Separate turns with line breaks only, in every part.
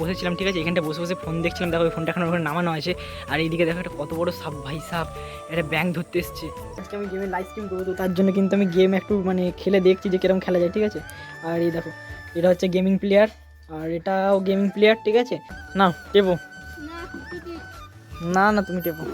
বসেছিলাম, ঠিক আছে, এখানটা বসে বসে ফোন দেখছিলাম। দেখো ওই ফোনটা এখন ওখানে নামানো আছে। আর এইদিকে দেখো একটা কত বড় সাপ, ভাই সাপ, এটা ব্যাংক ধরতে এসছে। আজকে আমি গেমের লাইভ স্ট্রিম করবো, তো তার জন্য কিন্তু আমি গেম একটু মানে খেলে দেখছি যে কিরকম খেলা যায়, ঠিক আছে। আর এই দেখো এটা হচ্ছে গেমিং প্লেয়ার, আর এটাও গেমিং প্লেয়ার, ঠিক আছে। না টেপো, না না তুমি টেপো।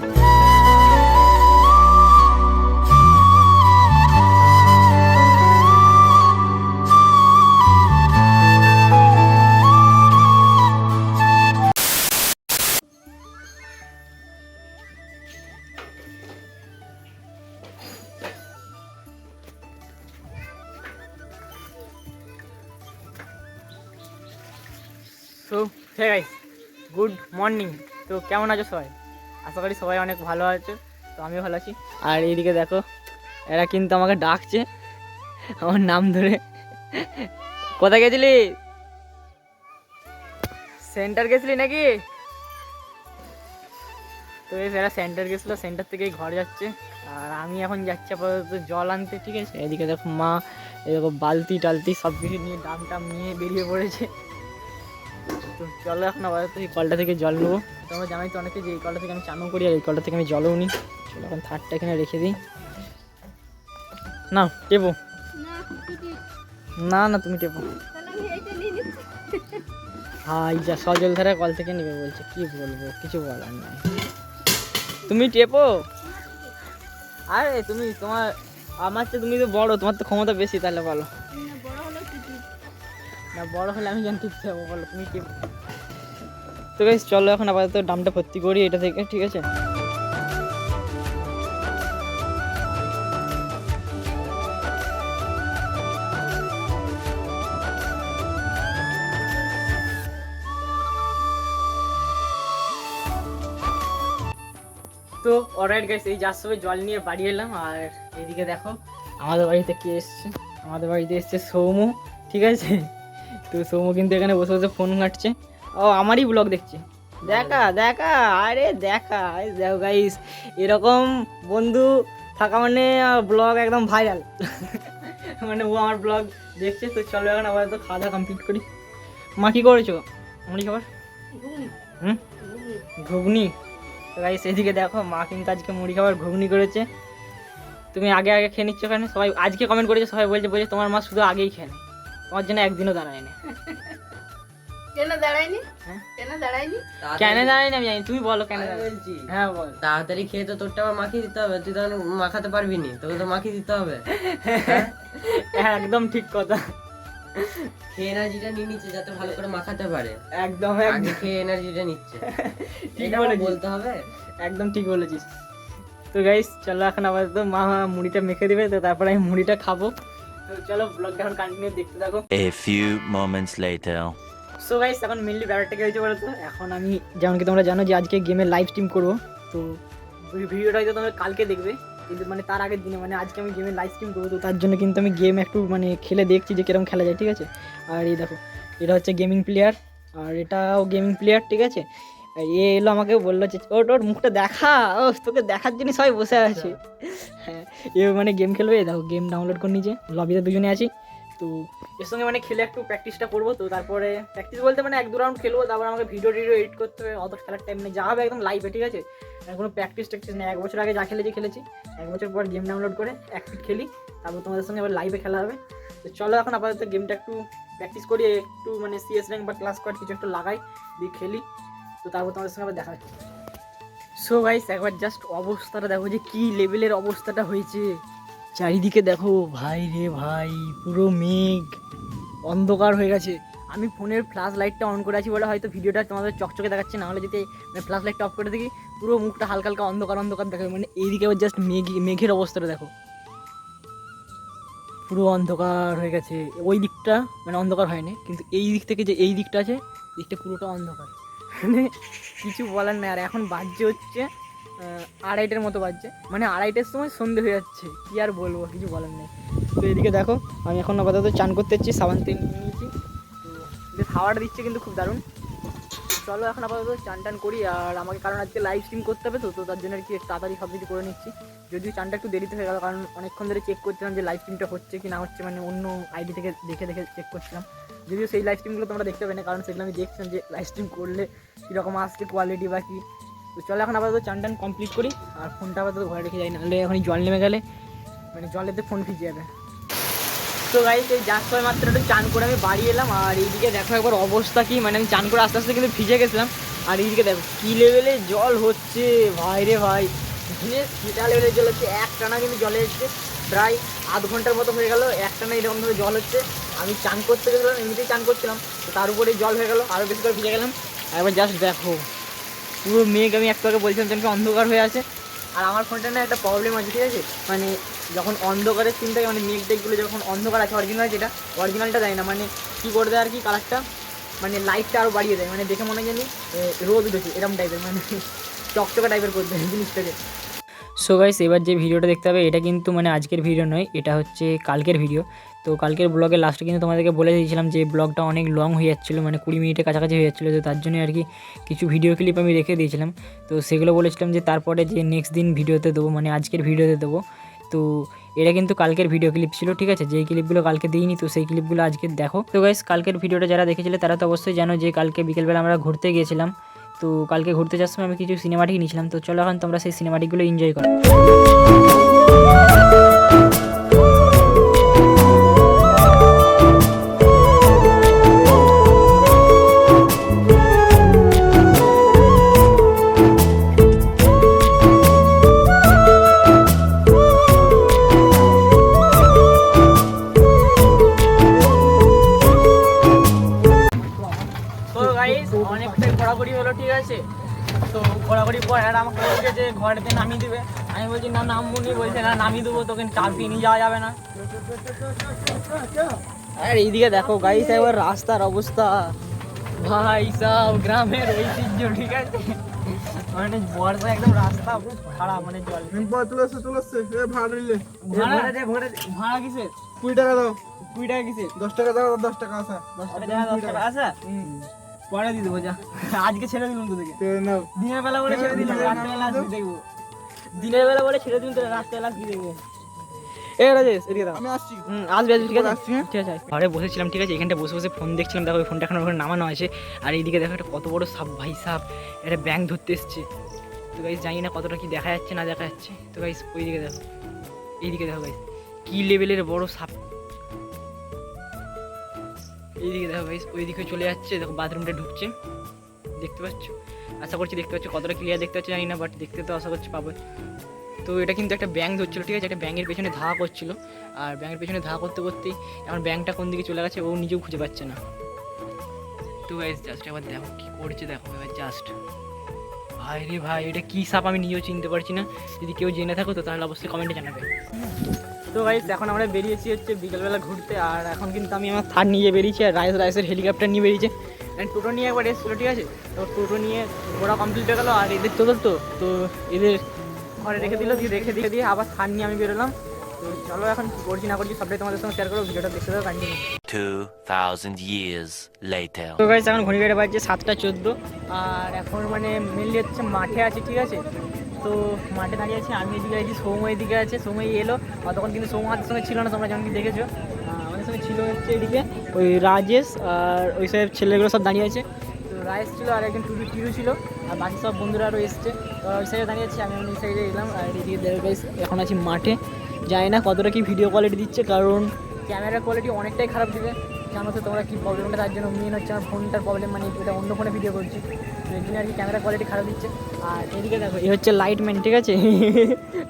So hey guys, good morning. তো কেমন আছো সবাই? আশা করি সবাই অনেক ভালো আছো, তো আমিও ভালো আছি। আর এইদিকে দেখো এরা কিন্তু আমাকে ডাকছে আমার নাম ধরে। কোথায় গেছিলি? সেন্টার গেছিলি নাকি? তো এরা সেন্টার গেছিলো, সেন্টার থেকেই ঘর যাচ্ছে। আর আমি এখন যাচ্ছি আপাতত জল আনতে, ঠিক আছে। এদিকে দেখো মা এরকম বালতি টালতি সব কিছু নিয়ে ডাম টাম নিয়ে বেরিয়ে পড়েছে। তো চলো এখন আপাতত এই কলটা থেকে জল নেবো। তোমরা জানাই তো অনেকে যে এই কলটা থেকে আমি চানও করি, আর এই কলটা থেকে আমি জলও নিই। চলো এখন থার্ডটা এখানে রেখে দিই। না টেপো, না না তুমি টেপো। হাই যা সজল ধারা কল থেকে নেবে বলছে, কি বলবো, কিছু বলার নাই। তুমি টেপো। আরে তুমি তোমার আমার চেয়ে তুমি তো বড়, তোমার তো ক্ষমতা বেশি, তাহলে বলো। না বড় হলে আমি জানি টিপতে যাবো, বলো তুমি টেপো। তো গাইস চলো এখন আপাতত ডামটা ভর্তি করি এটা থেকে, ঠিক আছে। তো অলরাইট গাইস, এই যার সবাই জল নিয়ে বাড়ি এলাম। আর এইদিকে দেখো আমাদের বাড়িতে কে এসছে, আমাদের বাড়িতে এসছে সৌমু, ঠিক আছে। তো সৌমু কিন্তু এখানে বসে বসে ফোন ঘাঁটছে, ও আমারই ব্লগ দেখছে। দেখা দেখা, আরে দেখা, দেখো গাইস এরকম বন্ধু থাকা মানে ব্লগ একদম ভাইরাল। মানে ও আমার ব্লগ দেখছে। তো চলো এখন আবার তো খাওয়া দাওয়া কমপ্লিট করি। মা কী করেছো? মুড়ি খাবার? হুম, ঘুগনি। তো গাইস এদিকে দেখো মা কিন্তু আজকে মুড়ি খাবার ঘুগনি করেছে। তুমি আগে আগে খেয়ে নিচ্ছ কেন? সবাই আজকে কমেন্ট করেছে, সবাই বলছে তোমার মা শুধু আগেই খেয়ে নেয়, তোমার জন্য একদিনও দাঁড়ায় না।
কেন দাঁড়ায়নি?
হ্যাঁ?
কেন দাঁড়ায়নি?
কেন দাঁড়ায় না আমি জানি, তুমি বলো কেন
বলছি।
হ্যাঁ বল।
তাড়াতাড়ি খেয়ে তো তোরটা আবার মাখিয়ে দিতে হবে, তুই তখন মাখাতে পারবি নি, তোকে তো মাখিয়ে দিতে হবে।
হ্যাঁ একদম ঠিক কথা।
খেয়ে এনার্জিটা নিয়ে নিচ্ছে যাতে ভালো করে মাখাতে পারে।
একদম
আগে খেয়ে এনার্জিটা নিচ্ছে,
ঠিক
এটা আমার
বলেছিস,
বলতে হবে।
একদম ঠিক বলেছিস। তো গাইস চলো এখন আপাতত মা মুড়িটা মেখে দিবে, তো তারপরে আমি মুড়িটা খাবো। তো চলো ব্লগটা এখন কন্টিনিউ দেখতে থাকো।
A few moments later.
So guys এখন মেনলি ব্যাপারটা কি হয়েছে বলতো, এখন আমি যেমন কি তোমরা জানো যে আজকে গেমের লাইভ স্ট্রিম করবো। তো ভিডিওটা হয়তো তোমরা কালকে দেখবে, কিন্তু মানে তার আগের দিনে মানে আজকে আমি গেমের লাইভ স্ট্রিম করবো। তো তার জন্য কিন্তু আমি গেম একটু মানে খেলে দেখছি যে কিরকম খেলা যায়, ঠিক আছে। আর এই দেখো এটা হচ্ছে গেমিং প্লেয়ার, আর এটাও গেমিং প্লেয়ার, ঠিক আছে। আর এ এলো আমাকে বললো যে ওর মুখটা দেখা, ও তোকে দেখার জন্য সবাই বসে আছে। হ্যাঁ এ মানে গেম খেলবে, দেখো গেম ডাউনলোড করে নিয়েছে, লবিতে দুজনে আছি। তো এর সঙ্গে মানে খেলে একটু প্র্যাকটিসটা করবো। তো তারপরে প্র্যাকটিস বলতে মানে 1-2 রাউন্ড খেলবো, তারপর আমাকে ভিডিও এডিট করতে হবে, অত খেলার টাইম নেই, যা হবে একদম লাইভে, ঠিক আছে। কোনো প্র্যাকটিস নেই, 1 বছর আগে যা খেলেছি 1 বছর পর গেম ডাউনলোড করে এক ফিট খেলি, তারপর তোমাদের সঙ্গে আবার লাইভে খেলা হবে। তো চলো এখন আপাতত গেমটা একটু প্র্যাকটিস করি, একটু মানে CS র্যাঙ্ক বা ক্লাস স্কোয়াড কিছু একটু লাগাই দিয়ে খেলি। তো তারপর তোমাদের সঙ্গে আবার দেখা হচ্ছে। সো গাইস একবার জাস্ট অবস্থাটা দেখো যে কী লেভেলের অবস্থাটা হয়েছে। চারিদিকে দেখো ভাই রে ভাই, পুরো মেঘ অন্ধকার হয়ে গেছে। আমি ফোনের ফ্ল্যাশ লাইটটা অন করে আছি বলে হয়তো ভিডিওটা তোমাদের চকচকে দেখাচ্ছে, না হলে যদি মানে ফ্ল্যাশ লাইটটা অফ করে দেখি পুরো মুখটা হালকা হালকা অন্ধকার অন্ধকার দেখাবে। মানে এইদিকে আবার জাস্ট মেঘের অবস্থাটা দেখো, পুরো অন্ধকার হয়ে গেছে। ওই দিকটা মানে অন্ধকার হয়নি, কিন্তু এই দিক থেকে যে এই দিকটা আছে, দিকটা পুরোটা অন্ধকার, মানে কিছু বলার নেই। আর এখন বাজছে হচ্ছে 2:30টার মতো বাজছে, মানে 2:30টার সময় সন্ধে হয়ে যাচ্ছে, কী আর বলবো, কিছু বলার নেই। তো এদিকে দেখো আমি এখন আপাতত চান করতে এসেছি, সাবান তেল নিয়ে নিয়েছি। তো যে হাওয়াটা দিচ্ছে কিন্তু খুব দারুণ। চলো এখন আপাতত চান টান করি। আর আমাকে কারণ আজকে লাইভ স্ট্রিম করতে হবে, তো তার জন্য আর কি তাড়াতাড়ি সব কিছু করে নিচ্ছি। যদিও চানটা একটু দেরিতে হয়ে গেল, কারণ অনেকক্ষণ ধরে চেক করছিলাম যে লাইভ স্ট্রিমটা হচ্ছে কি না হচ্ছে, মানে অন্য আইডি থেকে দেখে চেক করছিলাম। যদিও সেই লাইভ স্ট্রিমগুলো তোমরা দেখতে পাবে না, কারণ সেগুলো আমি দেখছিলাম যে লাইভ স্ট্রিম করলে কীরকম আসছে কোয়ালিটি বা কী। তো চলো এখন আপাতত চান টান কমপ্লিট করি, আর ফোনটা আপাতত ঘরে রেখে যাই, নাহলে এখন জল নেমে গেলে মানে জলেতে ফোন ভিজে যাবে। তো গাইস এই যার সময় মাত্র একটু চান করে আমি বাড়ি এলাম, আর এইদিকে দেখো একবার অবস্থা কি, মানে আমি চান করে আস্তে আস্তে কিন্তু ভিজে গেছিলাম, আর এইদিকে দেখো কী লেভেলে জল হচ্ছে ভাই রে ভাই, সেটা লেভেলের জল হচ্ছে। একটানা কিন্তু জলে এসছে প্রায় আধ ঘন্টার মতো হয়ে গেল, একটানা এরকমভাবে জল হচ্ছে। আমি চান করতে গেছিলাম, এমনিতেই চান করছিলাম, তো তার উপরেই জল হয়ে গেলো, আরও বেশি করে ভিজে গেলাম। আর এবার জাস্ট দেখো পুরো মেঘ, আমি একটু আগে বলছিলাম যে অন্ধকার হয়ে আছে। আর আমার ফোনটা না একটা প্রবলেম আছে, ঠিক আছে, মানে যখন অন্ধকারের সিন থাকে, মানে মেঘ টেকগুলো যখন অন্ধকার আছে, অরিজিনাল যেটা অরিজিনালটা দেয় না, মানে কী করে দেয় আর কি, কালারটা মানে লাইটটা আরও বাড়িয়ে দেয়, মানে দেখে মনে হয় জানি রোদ উঠেছে এরকম টাইপের, মানে চকচকা টাইপের করে দেয় জিনিসটাকে। সো গাইস এবার যে ভিডিওটা দেখতে হবে এটা কিন্তু মানে আজকের ভিডিও নয়, এটা হচ্ছে কালকের ভিডিও। তো কালকের ব্লগের লাস্টে কিন্তু তোমাদেরকে বলে দিয়েছিলাম যে ব্লগটা অনেক লং হয়ে যাচ্ছিলো, মানে 20 মিনিটের কাছাকাছি হয়ে যাচ্ছিলো, তো তার জন্য আর কি কিছু ভিডিও ক্লিপ আমি রেখে দিয়েছিলাম। তো সেগুলো বলেছিলাম যে তারপরে যে নেক্সট দিন ভিডিওতে দেবো, মানে আজকের ভিডিওতে দেবো। তো এটা কিন্তু কালকের ভিডিও ক্লিপ ছিল, ঠিক আছে, যেই ক্লিপগুলো কালকে দিইনি, তো সেই ক্লিপগুলো আজকে দেখো। তো গাইস কালকের ভিডিওটা যারা দেখেছিলে তারা তো অবশ্যই জানো যে কালকে বিকেলবেলা আমরা ঘুরতে গিয়েছিলাম। তো কালকে ঘুরতে যাওয়ার সময় আমি কিছু সিনেমাটিক নিয়েছিলাম, তো চলো এখন তোমরা সেই সিনেমাটিকগুলো এনজয় করো। তো গাইস অনেকটাই ঘোরাঘুরি হলো, ঠিক আছে, তো ঘোরাঘুরি পর আর আমাকে বলছে যে ঘরেতে নামিয়ে দেবে। আমি বলছি না নামবুনি, বলছে না নামিয়ে দেবো, তোকে চাপিয়ে নিয়ে যাওয়া যাবে না। আর এইদিকে দেখো গাইস একবার রাস্তার অবস্থা, ভাই সব গ্রামের ঐতিহ্য, ঠিক আছে, মানে বর্ষা একদম রাস্তা খুব খারাপ, মানে জল ভাড়া কিসের
20 টাকা দাও,
20 টাকা কিসের
10 টাকা দাও, 10 টাকা আছে,
10 টাকা আছে, পরে দিয়ে দেবো যা, আজকে ছেড়ে দিলাম তোদেরকে, দিনের বেলা বলে ছেড়ে দিলাম, রাত্রেবেলা আসবি দেখবো, দিনের বেলা বলে ছেড়ে দিলাম, তোরা রাত্রেবেলা আসবি দেখবো।
আমি আসছি।
আসবে ঠিক আছে,
আসছি, হ্যাঁ?
ঠিক আছে। ঘরে বসেছিলাম, ঠিক আছে, এখানটা বসে বসে ফোন দেখছিলাম, দেখো ফোনটা এখন ওখানে নামানো আছে। আর এইদিকে দেখো একটা কত বড় সাপ, ভাই সাপ, এটা ব্যাঙ ধরতে এসছে। তো গাইস জানি না কতটা কি দেখা যাচ্ছে না দেখা যাচ্ছে। তো গাইস ওইদিকে দেখো, এইদিকে দেখো গাইস কি লেভেলের বড় সাপ, এইদিকে দেখো গাইস ওইদিকে চলে যাচ্ছে, দেখো বাথরুমটা ঢুকছে, দেখতে পাচ্ছ, আশা করছি দেখতে পাচ্ছ, কতটা ক্লিয়ার দেখতে পাচ্ছ জানি না, বাট দেখতে তো আশা করছি পাবো। তো এটা কিন্তু একটা ব্যাঙ ধরছিল, ঠিক আছে, একটা ব্যাঙের পেছনে ধাওয়া করছিল, আর ব্যাঙের পেছনে ধাওয়া করতে করতেই এখন ব্যাঙটা কোন দিকে চলে গেছে ও নিজেও খুঁজে পাচ্ছে না। তো গাইস জাস্ট এবার দেখো কী করছে, দেখো এবার জাস্ট, ভাই রে ভাই এটা কী সাপ আমি নিজেও চিনতে পারছি না, যদি কেউ জেনে থাকো তো তাহলে অবশ্যই কমেন্টে জানাবে। তো গাইস এখন আমরা বেরিয়েছি হচ্ছে বিকেলবেলা ঘুরতে, আর এখন কিন্তু আমি আমার থার নিয়ে বেরিয়েছি, আর রাইসের হেলিকপ্টার নিয়ে বেরিয়েছে, অ্যান্ড টোটো নিয়ে একবার এসেছিলো, ঠিক আছে, তো টোটো নিয়ে ঘোরা কমপ্লিট হয়ে গেলো, আর এদের তো এদের ঘরে রেখে দিল, রেখে দিয়ে আবার থার নিয়ে আমি বেরোলাম। তো চলো এখন কী করছি না করছি সবটাই তোমাদের সঙ্গে শেয়ার করবো, ভিডিওটা দেখতে দেবো কন্টিনিউ।
2000 years later.
তো গাইস এখন ঘড়ি কাটে বাজছে 7টা 14, আর এখন মানে মেনলি হচ্ছে মাঠে আছি, ঠিক আছে, তো মাঠে দাঁড়িয়ে আছি, আমি এদিকে আছি, সৌম্য এদিকে আছে, সৌম্য এলো, তখন কিন্তু সৌম্য আমাদের সঙ্গে ছিল না, তোমরা যেমন কি দেখেছো, আমাদের সঙ্গে ছিল হচ্ছে এদিকে ওই রাজেশ, আর ওই সব ছেলেগুলো সব দাঁড়িয়ে আছে। তো রাজেশ ছিল, আর একজন টিরু ছিল, আর বাকি সব বন্ধুরা আরও এসছে, তো ওই সাইডে দাঁড়িয়ে আছি, আমি ওই সাইডে এলাম, আর এদিকে দেখো গাইস এখন আছি মাঠে। জানি না কতটা কি ভিডিও কোয়ালিটি দিচ্ছে, কারণ ক্যামেরার কোয়ালিটি অনেকটাই খারাপ দিবে, জানো তো তোমরা কী প্রবলেমটা, তার জন্য মেন হচ্ছে আমার ফোনটার প্রবলেম, মানে এটা অন্য ফোনে ভিডিও করছি, তো এই জন্য আর কি ক্যামেরা কোয়ালিটি খারাপ দিচ্ছে। আর এদিকে দেখো এই হচ্ছে লাইট ম্যান, ঠিক আছে,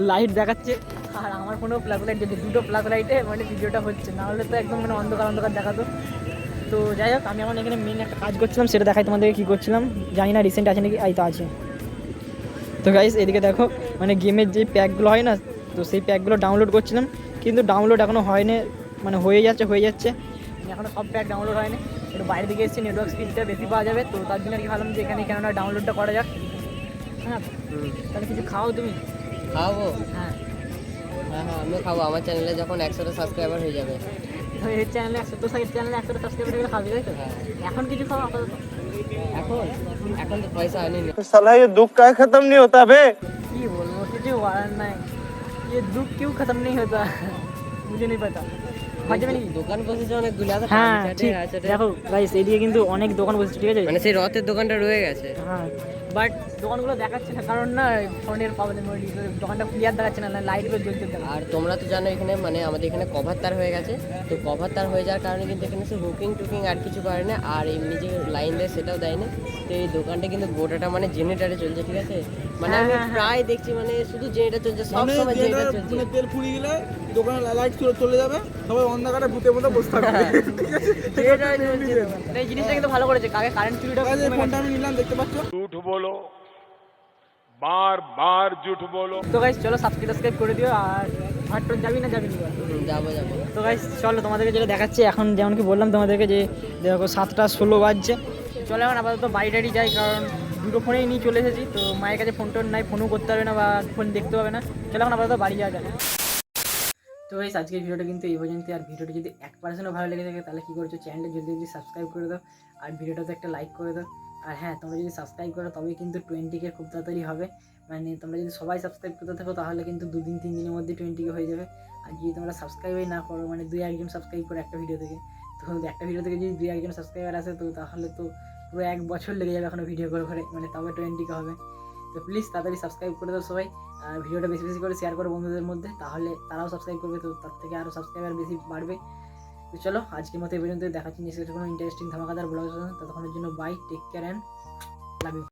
লাইট দেখাচ্ছে, আর আমার ফোনেও প্লাগ লাইট দিচ্ছে, দুটো প্লাগ লাইটে মানে ভিডিওটা হচ্ছে, নাহলে তো একদম মানে অন্ধকার দেখাতো। তো যাই হোক আমি এখন এখানে মেন একটা কাজ করছিলাম, সেটা দেখাই তোমাদেরকে কী করছিলাম, জানি না রিসেন্ট আছে নাকি, তো আছে। তো গাইস এদিকে দেখো মানে গেমের যে প্যাকগুলো হয় না, তো সেই প্যাকগুলো ডাউনলোড করছিলাম, কিন্তু ডাউনলোড এখনও হয়নি, মানে হয়ে যাচ্ছে, এখনও সব প্যাক ডাউনলোড হয়নি, একটু বাইরে দিকে এসেছি, নেটওয়ার্ক স্পিডটা বেশি পাওয়া যাবে, তো তার জন্য আর কি ভাবলাম যে এখানে কেননা ডাউনলোডটা করা যাক। হ্যাঁ তাহলে কিছু খাও তুমি?
খাওয়াবো?
হ্যাঁ
হ্যাঁ হ্যাঁ আমি খাবো, আমার চ্যানেলে যখন 100টা সাবস্ক্রাইবার হয়ে যাবে।
এই চ্যানেলে 100টা সাবস্ক্রাইবার হলে খাবি, তাই তো? এখন কিছু খাও আপাতত?
এখন তো পয়সা হয়নি।
साला ये दुख का खत्म नहीं होता बे।
কি বলবো, কিছু বলার নাই, ये दुख क्यों खत्म नहीं होता मुझे नहीं पता। ঘর যাবে নাকি?
দোকান বসেছে অনেকগুলো আছে,
হ্যাঁ
পানি চাটে,
ঠিক,
আর চাটে।
দেখো গাইস এইদিকে কিন্তু অনেক দোকান বসেছে, ঠিক আছে?
মানে সেই রথের দোকানটা রয়ে গেছে।
হ্যাঁ বাট দোকানগুলো দেখাচ্ছে না, কারণ না ফোনের প্রবলেম, দোকানটা ক্লিয়ার দেখাচ্ছে না, লাইটগুলো জ্বলতে দেখাচ্ছে।
আর তোমরা তো জানো এখানে মানে আমাদের এখানে কভার তার হয়ে গেছে, তো কভার তার হয়ে যাওয়ার কারণে কিন্তু এখানে সে হুকিং টুকিং আর কিছু করে না, আর এমনি যে লাইন দেয় সেটাও দেয় না। তো এই দোকানটা কিন্তু গোটাটা মানে জেনারেটারে চলছে, ঠিক আছে? মানে আমি প্রায় দেখছি মানে শুধু জেনারেটার চলছে, সব সময় জেনারেটার চলছে।
মানে তেল ফুরিয়ে গেলে দোকানে লাইট চলে যাবে, সবাই অন্ধকারে ভূতের মতো বসে থাকবে।
জেনারেটর চলছে দোকান। এই জিনিসটা কিন্তু ভালো করেছে, কাকে কারেন্ট চুরিটা
গাইস, এই ফোনটা আমি নিলাম, দেখতে পাচ্ছ?
झूठ बोलो, बार बार झूठ बोलो।
তো গাইস চলো সাবস্ক্রাইব করে দিও। আর ঘাটটোর যাবি না যাবি না?
যাবো যাবো।
তো গাইস চলো তোমাদেরকে যেটা দেখাচ্ছি এখন, যেমন কি বললাম তোমাদেরকে যে দেখো 7:16 বাজছে। চলো এখন আপাতত বাড়ি টাড়ি যাই, কারণ দুটো ফোনেই নিয়ে চলে এসেছি, তো মায়ের কাছে ফোন টোন নাই, ফোনও করতে হবে না বা ফোন দেখতে হবে না। চলো এখন আপাতত বাড়ি যাওয়া যাক। তো গাইস আজকের ভিডিওটা কিন্তু এই পর্যন্ত। আর ভিডিওটা যদি 1%ও ভালো লেগে থাকে তাহলে কী করছো, চ্যানেলটা জলদি জলদি সাবস্ক্রাইব করে দাও, আর ভিডিওটাতে একটা লাইক করে দাও। আর হ্যাঁ, তোমরা যদি সাবস্ক্রাইব করো তবেই কিন্তু 20K খুব তাড়াতাড়ি হবে। মানে তোমরা যদি সবাই সাবস্ক্রাইব করতে থাকো তাহলে কিন্তু 2-3 দিনের মধ্যে 20K হয়ে যাবে। আর যদি তোমরা সাবস্ক্রাইবই না করো, মানে 2-1 জন সাবস্ক্রাইব করো একটা ভিডিও থেকে, তো একটা ভিডিও থেকে যদি 2-1 জন সাবস্ক্রাইবার আসে তো তাহলে তো পুরো 1 বছর লেগে যাবে এখনো ভিডিও করে, মানে তবে 20K হবে। তো প্লিজ তাড়াতাড়ি সাবস্ক্রাইব করে দাও সবাই, আর ভিডিওটা বেশি বেশি করে শেয়ার করো বন্ধুদের মধ্যে, তাহলে তারাও সাবস্ক্রাইব করবে, তো তার থেকে আরও সাবস্ক্রাইবার বেশি বাড়বে। তো চলো আজকের মতো এই পর্যন্ত, দেখাচ্ছি নিশ্চয়ই কোনো ইন্টারেস্টিং ধামাকাদার ব্লগ। ততক্ষণের জন্য bye, take care and love you.